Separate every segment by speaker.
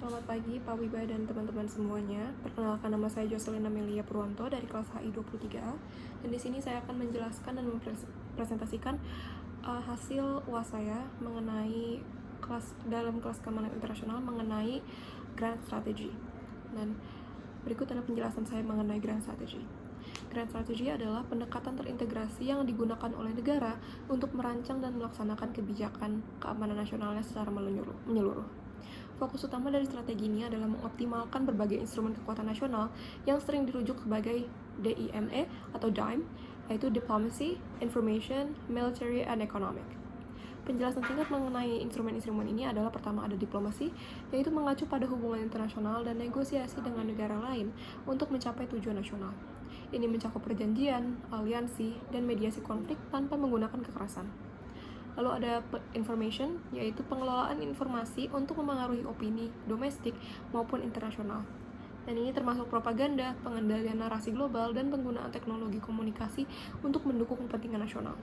Speaker 1: Selamat pagi Pak Wiba dan teman-teman semuanya. Perkenalkan, nama saya Jocelyn Amelia Purwanto dari kelas HI 23A. Dan di sini saya akan menjelaskan dan mempresentasikan hasil UAS saya mengenai dalam kelas keamanan internasional mengenai Grand Strategy. Dan berikut adalah penjelasan saya mengenai Grand Strategy. Grand Strategy adalah pendekatan terintegrasi yang digunakan oleh negara untuk merancang dan melaksanakan kebijakan keamanan nasionalnya secara menyeluruh. Fokus utama dari strategi ini adalah mengoptimalkan berbagai instrumen kekuatan nasional yang sering dirujuk sebagai DIME atau DIME, yaitu Diplomacy, Information, Military, and Economic. Penjelasan singkat mengenai instrumen-instrumen ini adalah pertama ada diplomasi, yaitu mengacu pada hubungan internasional dan negosiasi dengan negara lain untuk mencapai tujuan nasional. Ini mencakup perjanjian, aliansi, dan mediasi konflik tanpa menggunakan kekerasan. Lalu ada information, yaitu pengelolaan informasi untuk memengaruhi opini domestik maupun internasional. Dan ini termasuk propaganda, pengendalian narasi global, dan penggunaan teknologi komunikasi untuk mendukung kepentingan nasional.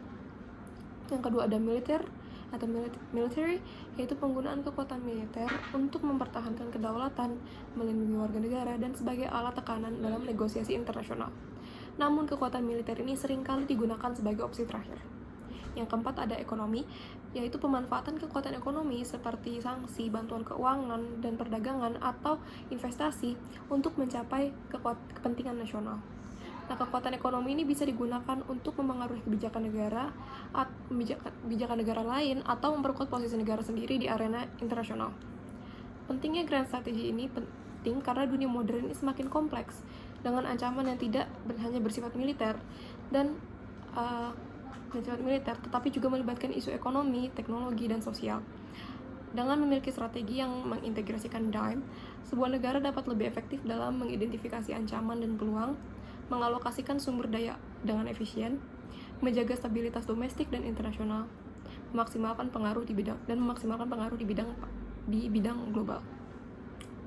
Speaker 1: Yang kedua ada militer atau military, yaitu penggunaan kekuatan militer untuk mempertahankan kedaulatan, melindungi warga negara, dan sebagai alat tekanan dalam negosiasi internasional. Namun kekuatan militer ini seringkali digunakan sebagai opsi terakhir. Yang keempat ada ekonomi, yaitu pemanfaatan kekuatan ekonomi seperti sanksi, bantuan keuangan, dan perdagangan atau investasi untuk mencapai kepentingan nasional. Nah, kekuatan ekonomi ini bisa digunakan untuk memengaruhi kebijakan negara lain atau memperkuat posisi negara sendiri di arena internasional. Pentingnya Grand Strategy ini penting karena dunia modern ini semakin kompleks dengan ancaman yang tidak hanya bersifat militer tetapi juga melibatkan isu ekonomi, teknologi, dan sosial. Dengan memiliki strategi yang mengintegrasikan DIME, sebuah negara dapat lebih efektif dalam mengidentifikasi ancaman dan peluang, mengalokasikan sumber daya dengan efisien, menjaga stabilitas domestik dan internasional, memaksimalkan pengaruh di bidang global.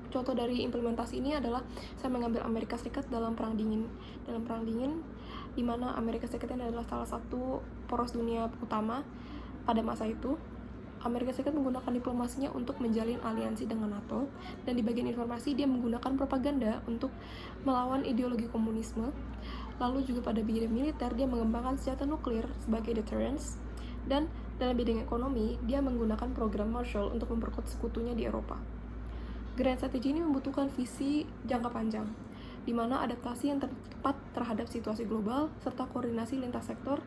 Speaker 1: Contoh dari implementasi ini adalah saya mengambil Amerika Serikat dalam Perang Dingin, di mana Amerika Serikat ini adalah salah satu poros dunia utama pada masa itu. Amerika Serikat menggunakan diplomasinya untuk menjalin aliansi dengan NATO, dan di bagian informasi dia menggunakan propaganda untuk melawan ideologi komunisme. Lalu juga pada bidang militer dia mengembangkan senjata nuklir sebagai deterrence, dan dalam bidang ekonomi dia menggunakan program Marshall untuk memperkuat sekutunya di Eropa. Grand Strategy ini membutuhkan visi jangka panjang, di mana adaptasi yang tepat terhadap situasi global serta koordinasi lintas sektor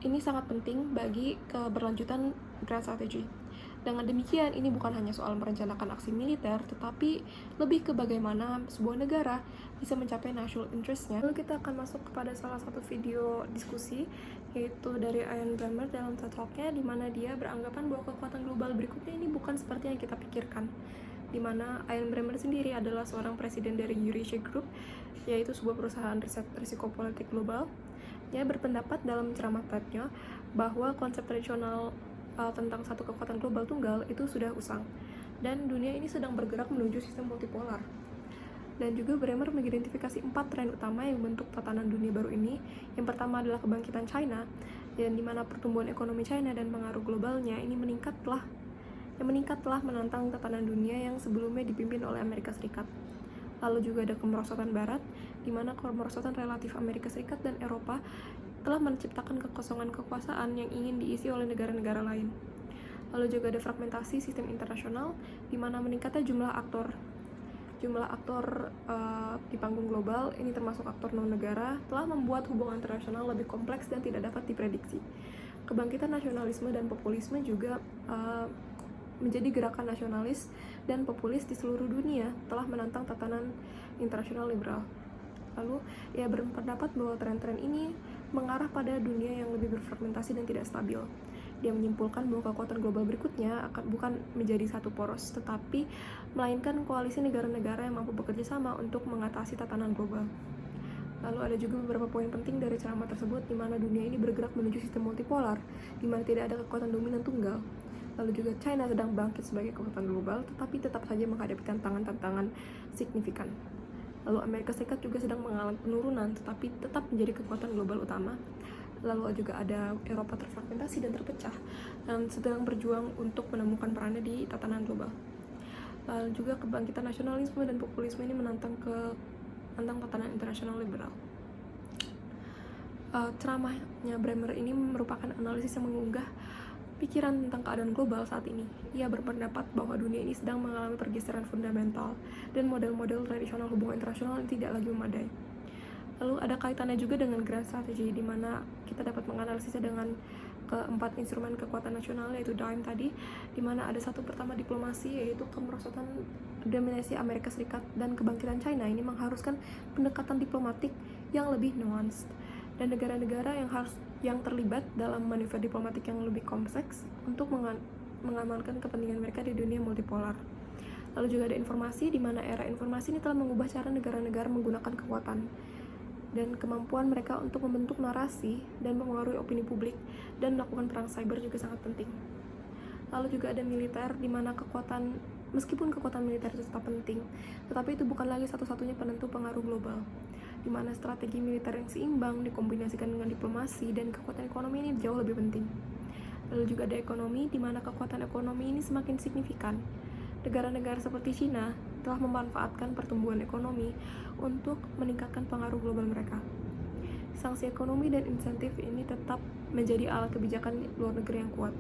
Speaker 1: ini sangat penting bagi keberlanjutan Grand Strategy. Dengan demikian, ini bukan hanya soal merencanakan aksi militer, tetapi lebih ke bagaimana sebuah negara bisa mencapai national interest-nya. Lalu kita akan masuk kepada salah satu video diskusi, yaitu dari Ian Bremmer dalam TED Talk-nya, di mana dia beranggapan bahwa kekuatan global berikutnya ini bukan seperti yang kita pikirkan. Di mana Ian Bremmer sendiri adalah seorang presiden dari Eurasia Group, yaitu sebuah perusahaan riset risiko politik global. Dia berpendapat dalam ceramah TED-nya bahwa konsep tradisional tentang satu kekuatan global tunggal itu sudah usang, dan dunia ini sedang bergerak menuju sistem multipolar. Dan juga Bremmer mengidentifikasi 4 tren utama yang membentuk tatanan dunia baru ini. Yang pertama adalah kebangkitan China, dan di mana pertumbuhan ekonomi China dan pengaruh globalnya ini meningkat telah menantang tatanan dunia yang sebelumnya dipimpin oleh Amerika Serikat. Lalu juga ada kemerosotan Barat, di mana kemerosotan relatif Amerika Serikat dan Eropa telah menciptakan kekosongan kekuasaan yang ingin diisi oleh negara-negara lain. Lalu juga ada fragmentasi sistem internasional, di mana meningkatnya jumlah aktor di panggung global, ini termasuk aktor non-negara, telah membuat hubungan internasional lebih kompleks dan tidak dapat diprediksi. Kebangkitan nasionalisme dan populisme juga menjadi gerakan nasionalis dan populis di seluruh dunia telah menantang tatanan internasional liberal. Lalu, ia berpendapat bahwa tren-tren ini mengarah pada dunia yang lebih berfragmentasi dan tidak stabil. Dia menyimpulkan bahwa kekuatan global berikutnya bukan menjadi satu poros, tetapi melainkan koalisi negara-negara yang mampu bekerja sama untuk mengatasi tatanan global. Lalu ada juga beberapa poin penting dari ceramah tersebut, di mana dunia ini bergerak menuju sistem multipolar, di mana tidak ada kekuatan dominan tunggal. Lalu juga China sedang bangkit sebagai kekuatan global, tetapi tetap saja menghadapi tantangan-tantangan signifikan. Lalu Amerika Serikat juga sedang mengalami penurunan, tetapi tetap menjadi kekuatan global utama. Lalu juga ada Eropa terfragmentasi dan terpecah, dan sedang berjuang untuk menemukan perannya di tatanan global. Lalu juga kebangkitan nasionalisme dan populisme ini menantang tatanan internasional liberal. Ceramahnya Bremer ini merupakan analisis yang mengunggah pikiran tentang keadaan global saat ini. Ia berpendapat bahwa dunia ini sedang mengalami pergeseran fundamental dan model-model tradisional hubungan internasional ini tidak lagi memadai. Lalu ada kaitannya juga dengan grand strategy, di mana kita dapat menganalisisnya dengan keempat instrumen kekuatan nasional, yaitu DIME tadi, di mana ada satu pertama diplomasi, yaitu kemerosotan dominasi Amerika Serikat dan kebangkitan China. Ini mengharuskan pendekatan diplomatik yang lebih nuanced, dan negara-negara yang terlibat dalam manuver diplomatik yang lebih kompleks untuk mengamankan kepentingan mereka di dunia multipolar. Lalu juga ada informasi, di mana era informasi ini telah mengubah cara negara-negara menggunakan kekuatan dan kemampuan mereka untuk membentuk narasi dan mempengaruhi opini publik, dan melakukan perang cyber juga sangat penting. Lalu juga ada militer, di mana meskipun kekuatan militer itu tetap penting, tetapi itu bukan lagi satu-satunya penentu pengaruh global, di mana strategi militer yang seimbang dikombinasikan dengan diplomasi dan kekuatan ekonomi ini jauh lebih penting. Lalu juga ada ekonomi, di mana kekuatan ekonomi ini semakin signifikan. Negara-negara seperti China telah memanfaatkan pertumbuhan ekonomi untuk meningkatkan pengaruh global mereka. Sanksi ekonomi dan insentif ini tetap menjadi alat kebijakan luar negeri yang kuat.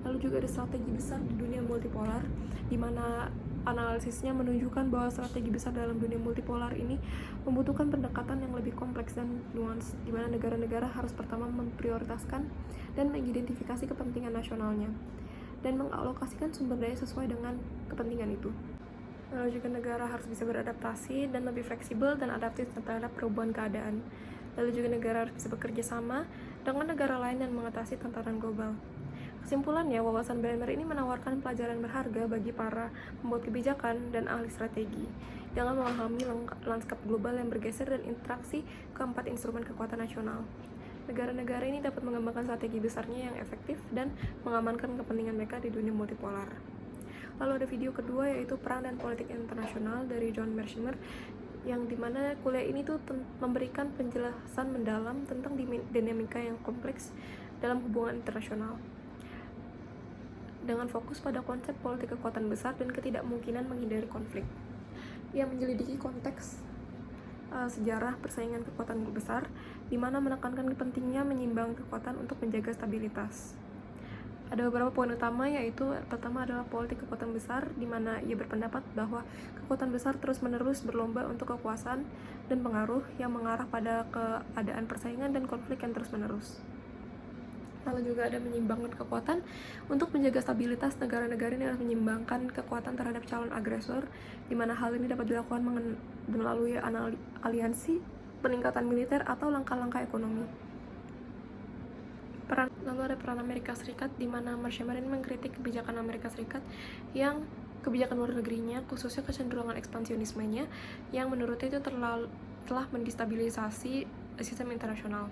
Speaker 1: Lalu juga ada strategi besar di dunia multipolar, di mana analisisnya menunjukkan bahwa strategi besar dalam dunia multipolar ini membutuhkan pendekatan yang lebih kompleks dan nuans, di mana negara-negara harus pertama memprioritaskan dan mengidentifikasi kepentingan nasionalnya dan mengalokasikan sumber daya sesuai dengan kepentingan itu. Lalu juga negara harus bisa beradaptasi dan lebih fleksibel dan adaptif terhadap perubahan keadaan. Lalu juga negara harus bisa bekerja sama dengan negara lain dan mengatasi tantangan global. Kesimpulannya, wawasan Bremer ini menawarkan pelajaran berharga bagi para pembuat kebijakan dan ahli strategi dalam memahami lanskap global yang bergeser dan interaksi keempat instrumen kekuatan nasional. Negara-negara ini dapat mengembangkan strategi besarnya yang efektif dan mengamankan kepentingan mereka di dunia multipolar. Lalu ada video kedua, yaitu Perang dan Politik Internasional dari John Mearsheimer, yang dimana kuliah ini tuh memberikan penjelasan mendalam tentang dinamika yang kompleks dalam hubungan internasional, dengan fokus pada konsep politik kekuatan besar dan ketidakmungkinan menghindari konflik. Ia menyelidiki konteks sejarah persaingan kekuatan besar, di mana menekankan pentingnya menyeimbang kekuatan untuk menjaga stabilitas. Ada beberapa poin utama, yaitu pertama adalah politik kekuatan besar, di mana ia berpendapat bahwa kekuatan besar terus-menerus berlomba untuk kekuasaan dan pengaruh yang mengarah pada keadaan persaingan dan konflik yang terus-menerus. Lalu juga ada menyeimbangkan kekuatan. Untuk menjaga stabilitas, negara-negara ini harus menyeimbangkan kekuatan terhadap calon agresor, di mana hal ini dapat dilakukan melalui aliansi, peningkatan militer, atau langkah-langkah ekonomi. Lalu ada peran Amerika Serikat, di mana Mearsheimer ini mengkritik kebijakan Amerika Serikat yang kebijakan luar negerinya, khususnya kecenderungan ekspansionismenya, yang menurutnya itu telah mendestabilisasi sistem internasional.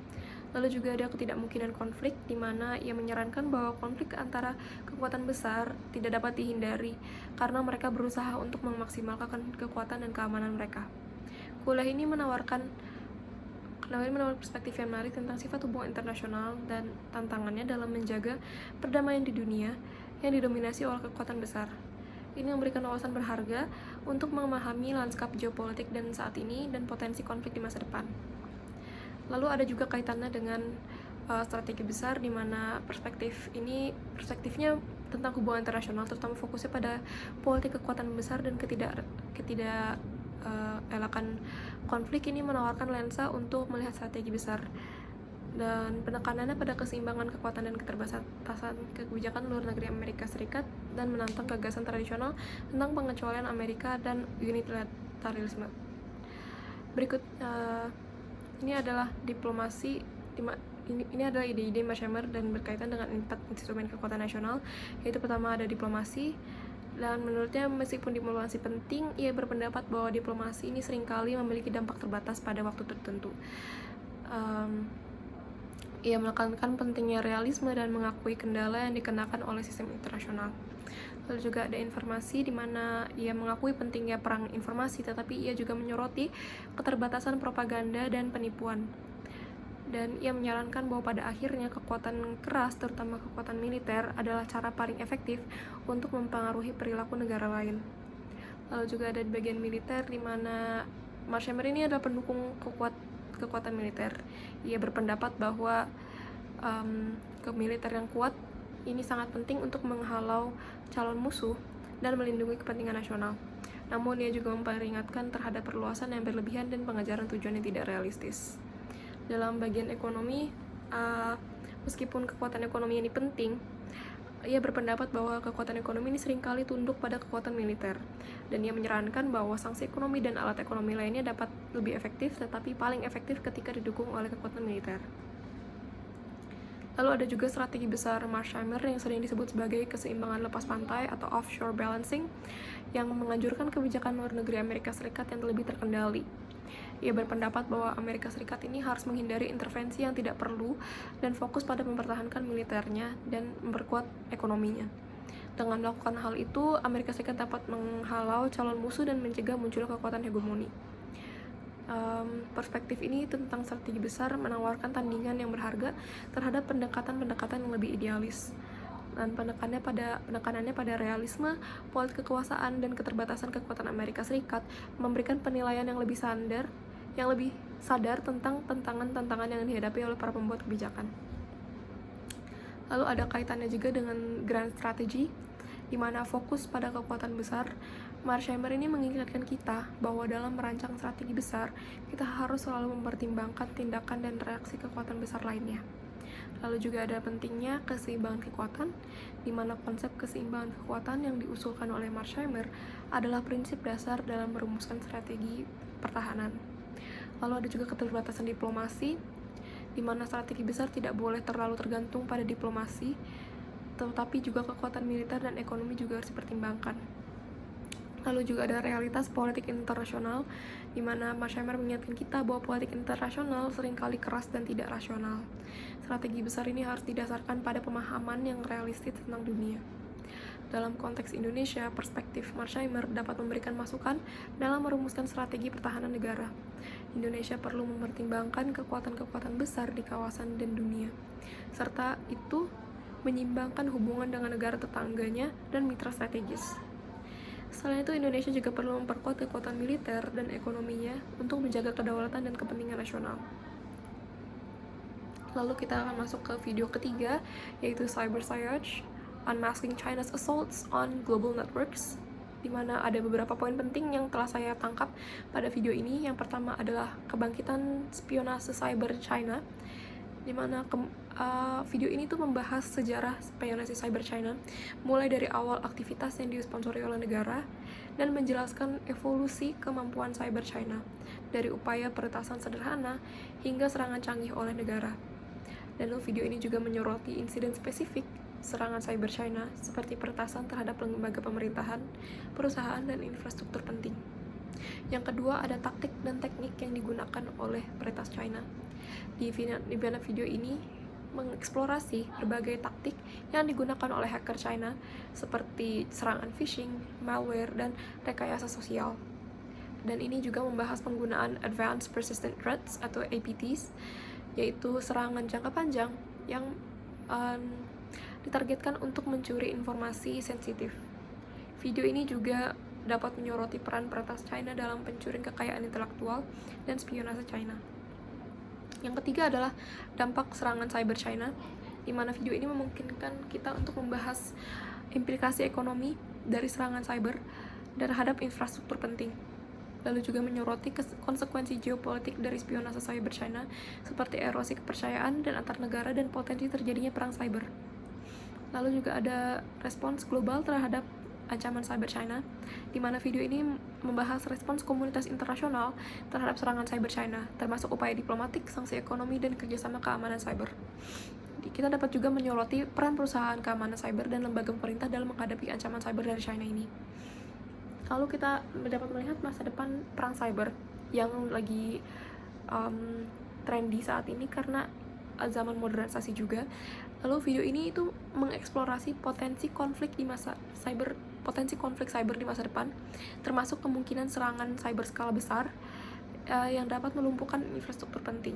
Speaker 1: Lalu juga ada ketidakmungkinan konflik, di mana ia menyarankan bahwa konflik antara kekuatan besar tidak dapat dihindari karena mereka berusaha untuk memaksimalkan kekuatan dan keamanan mereka. Kuliah ini menawarkan perspektif yang menarik tentang sifat hubungan internasional dan tantangannya dalam menjaga perdamaian di dunia yang didominasi oleh kekuatan besar. Ini memberikan wawasan berharga untuk memahami lanskap geopolitik dan saat ini dan potensi konflik di masa depan. Lalu ada juga kaitannya dengan strategi besar, di mana perspektifnya tentang hubungan internasional, terutama fokusnya pada politik kekuatan besar dan elakan konflik. Ini menawarkan lensa untuk melihat strategi besar dan penekanannya pada keseimbangan kekuatan dan keterbatasan kebijakan luar negeri Amerika Serikat, dan menantang gagasan tradisional tentang pengecualian Amerika dan unilateralisme. Berikut ini adalah diplomasi. Ini adalah ide-ide Mearsheimer dan berkaitan dengan 4 instrumen kekuatan nasional, yaitu pertama ada diplomasi. Dan menurutnya, meskipun diplomasi penting, ia berpendapat bahwa diplomasi ini seringkali memiliki dampak terbatas pada waktu tertentu. Ia menekankan pentingnya realisme dan mengakui kendala yang dikenakan oleh sistem internasional. Lalu juga ada informasi, di mana ia mengakui pentingnya perang informasi, tetapi ia juga menyoroti keterbatasan propaganda dan penipuan. Dan ia menyarankan bahwa pada akhirnya kekuatan keras, terutama kekuatan militer, adalah cara paling efektif untuk mempengaruhi perilaku negara lain. Lalu juga ada di bagian militer, di mana Marshhammer ini adalah pendukung kekuatan militer. Ia berpendapat bahwa militer yang kuat ini sangat penting untuk menghalau calon musuh dan melindungi kepentingan nasional. Namun ia juga memperingatkan terhadap perluasan yang berlebihan dan pengejaran tujuan yang tidak realistis. Dalam bagian ekonomi, meskipun kekuatan ekonomi ini penting, ia berpendapat bahwa kekuatan ekonomi ini seringkali tunduk pada kekuatan militer, dan ia menyarankan bahwa sanksi ekonomi dan alat ekonomi lainnya dapat lebih efektif, tetapi paling efektif ketika didukung oleh kekuatan militer. Lalu ada juga strategi besar Marshhammer yang sering disebut sebagai keseimbangan lepas pantai atau offshore balancing, yang menganjurkan kebijakan luar negeri Amerika Serikat yang lebih terkendali. Ia berpendapat bahwa Amerika Serikat ini harus menghindari intervensi yang tidak perlu dan fokus pada mempertahankan militernya dan memperkuat ekonominya. Dengan melakukan hal itu, Amerika Serikat dapat menghalau calon musuh dan mencegah munculnya kekuatan hegemoni. Perspektif ini tentang strategi besar menawarkan tandingan yang berharga terhadap pendekatan-pendekatan yang lebih idealis, dan penekanannya pada realisme, politik kekuasaan, dan keterbatasan kekuatan Amerika Serikat memberikan penilaian yang lebih sadar tentang tantangan-tantangan yang dihadapi oleh para pembuat kebijakan. Lalu ada kaitannya juga dengan grand strategy, di mana fokus pada kekuatan besar. Marshhammer ini mengingatkan kita bahwa dalam merancang strategi besar, kita harus selalu mempertimbangkan tindakan dan reaksi kekuatan besar lainnya. Lalu juga ada pentingnya keseimbangan kekuatan, di mana konsep keseimbangan kekuatan yang diusulkan oleh Marshhammer adalah prinsip dasar dalam merumuskan strategi pertahanan. Lalu ada juga keterbatasan diplomasi, di mana strategi besar tidak boleh terlalu tergantung pada diplomasi, tetapi juga kekuatan militer dan ekonomi juga harus dipertimbangkan. Lalu juga ada realitas politik internasional, di mana Marshhammer mengingatkan kita bahwa politik internasional seringkali keras dan tidak rasional. Strategi besar ini harus didasarkan pada pemahaman yang realistis tentang dunia. Dalam konteks Indonesia, perspektif Marshhammer dapat memberikan masukan dalam merumuskan strategi pertahanan negara. Indonesia perlu mempertimbangkan kekuatan-kekuatan besar di kawasan dan dunia, serta itu menyimbangkan hubungan dengan negara tetangganya dan mitra strategis. Selain itu, Indonesia juga perlu memperkuat kekuatan militer dan ekonominya untuk menjaga kedaulatan dan kepentingan nasional. Lalu kita akan masuk ke video ketiga, yaitu Cyber Siege, Unmasking China's Assaults on Global Networks, di mana ada beberapa poin penting yang telah saya tangkap pada video ini. Yang pertama adalah kebangkitan spionase cyber China, di mana video ini tuh membahas sejarah spionase cyber China, mulai dari awal aktivitas yang disponsori oleh negara, dan menjelaskan evolusi kemampuan cyber China, dari upaya peretasan sederhana hingga serangan canggih oleh negara. Dan video ini juga menyoroti insiden spesifik serangan cyber China, seperti peretasan terhadap lembaga pemerintahan, perusahaan, dan infrastruktur penting. Yang kedua, ada taktik dan teknik yang digunakan oleh peretas China. Di video ini mengeksplorasi berbagai taktik yang digunakan oleh hacker China, seperti serangan phishing, malware, dan rekayasa sosial. Dan ini juga membahas penggunaan Advanced Persistent Threats atau APTs, yaitu serangan jangka panjang yang ditargetkan untuk mencuri informasi sensitif. Video ini juga dapat menyoroti peran peretas China dalam pencurian kekayaan intelektual dan spionase China. Yang ketiga adalah dampak serangan cyber China, di mana video ini memungkinkan kita untuk membahas implikasi ekonomi dari serangan cyber terhadap infrastruktur penting. Lalu juga menyoroti konsekuensi geopolitik dari spionase cyber China, seperti erosi kepercayaan dan antar negara dan potensi terjadinya perang cyber. Lalu juga ada respons global terhadap ancaman cyber China, di mana video ini membahas respons komunitas internasional terhadap serangan cyber China, termasuk upaya diplomatik, sanksi ekonomi, dan kerjasama keamanan cyber. Kita dapat juga menyoroti peran perusahaan keamanan cyber dan lembaga pemerintah dalam menghadapi ancaman cyber dari China ini. Lalu kita dapat melihat masa depan perang cyber yang lagi trendy saat ini karena zaman modernisasi juga. Lalu video ini itu mengeksplorasi potensi konflik cyber di masa depan, termasuk kemungkinan serangan cyber skala besar yang dapat melumpuhkan infrastruktur penting.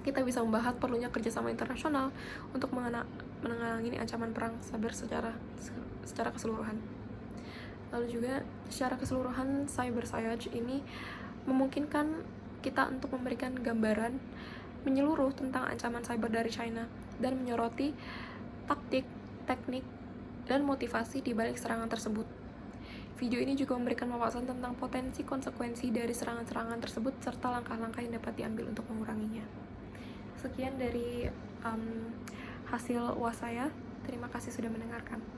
Speaker 1: kita bisa membahas perlunya kerjasama internasional untuk menangani ancaman perang cyber secara keseluruhan. Lalu juga secara keseluruhan cyber siege ini memungkinkan kita untuk memberikan gambaran menyeluruh tentang ancaman cyber dari China dan menyoroti taktik, teknik, dan motivasi di balik serangan tersebut. Video ini juga memberikan wawasan tentang potensi konsekuensi dari serangan-serangan tersebut serta langkah-langkah yang dapat diambil untuk menguranginya. Sekian dari hasil UAS saya. Terima kasih sudah mendengarkan.